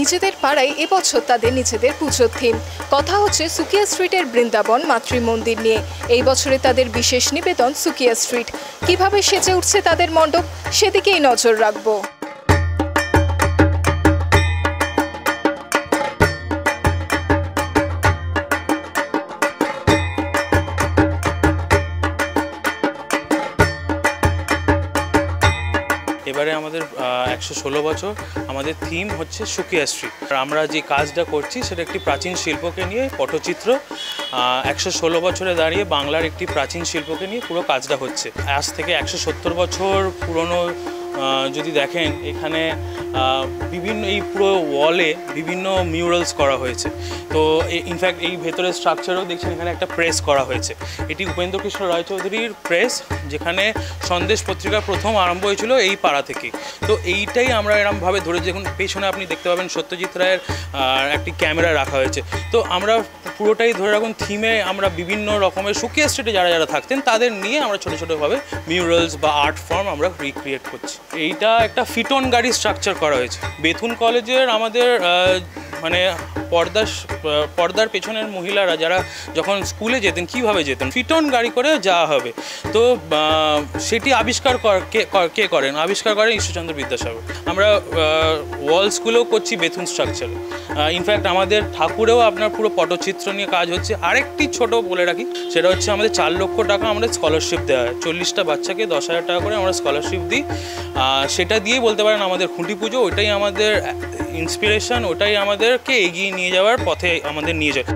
নিজেদের পাড়ায় এবছর তাদের নিজেদের পুজোর থিম। কথা হচ্ছে সুকিয়া স্ট্রিটের বৃন্দাবন মাতৃ মন্দির নিয়ে। এই বছরে তাদের বিশেষ নিবেদন সুকিয়া স্ট্রিট। কিভাবে সেজে উঠছে তাদের মণ্ডপ, সেদিকেই নজর রাখবো। এবারে আমাদের 116 বছর, আমাদের থিম হচ্ছে সুকিয়া স্ট্রিট। আমরা যে কাজটা করছি সেটা একটি প্রাচীন শিল্পকে নিয়ে, পটচিত্র। 116 বছরে দাঁড়িয়ে বাংলার একটি প্রাচীন শিল্পকে নিয়ে পুরো কাজটা হচ্ছে। আজ থেকে 170 বছর পুরনো যদি দেখেন, এখানে বিভিন্ন এই পুরো ওয়ালে বিভিন্ন মিউরালস করা হয়েছে। তো ইনফ্যাক্ট এই ভেতরের স্ট্রাকচারও দেখছেন, এখানে একটা প্রেস করা হয়েছে। এটি উপেন্দ্রকৃষ্ণ রায়চৌধুরীর প্রেস, যেখানে সন্দেশ পত্রিকা প্রথম আরম্ভ হয়েছিল এই পাড়া থেকে। তো এইটাই আমরা এরমভাবে ধরে, যখন পেছনে আপনি দেখতে পাবেন সত্যজিৎ রায়ের একটি ক্যামেরা রাখা হয়েছে। তো আমরা পুরোটাই ধরে রাখুন থিমে আমরা বিভিন্ন রকমের সুকিয়া স্ট্রিটে যারা থাকতেন তাদের নিয়ে আমরা ছোটো ছোটোভাবে মিউরালস বা আর্ট ফর্ম আমরা রিক্রিয়েট করছি। এইটা একটা ফিটন গাড়ি স্ট্রাকচার করা হয়েছে। বেথুন কলেজের আমাদের মানে পর্দার পেছনের মহিলারা যারা যখন স্কুলে যেতেন, কীভাবে যেতেন, ফিটন গাড়ি করে যাওয়া হবে। তো সেটি আবিষ্কার কে করেন? আবিষ্কার করেন ঈশ্বরচন্দ্র বিদ্যাসাগর। আমরা ওয়ালসগুলোও করছি বেথুন স্ট্রাকচারে। ইনফ্যাক্ট আমাদের ঠাকুরেও আপনার পুরো পটচিত্র নিয়ে কাজ হচ্ছে। আরেকটি ছোট বলে রাখি, সেটা হচ্ছে আমাদের 4 লক্ষ টাকা আমাদের স্কলারশিপ দেওয়া হয়। 40টা বাচ্চাকে 10,000 টাকা করে আমরা স্কলারশিপ দিই। সেটা দিয়েই বলতে পারেন আমাদের খুঁটি পুজো, ওটাই আমাদের ইন্সপিরেশন, ওটাই আমাদেরকে এগিয়ে নিয়ে যাওয়ার পথে আমাদের নিয়ে যায়।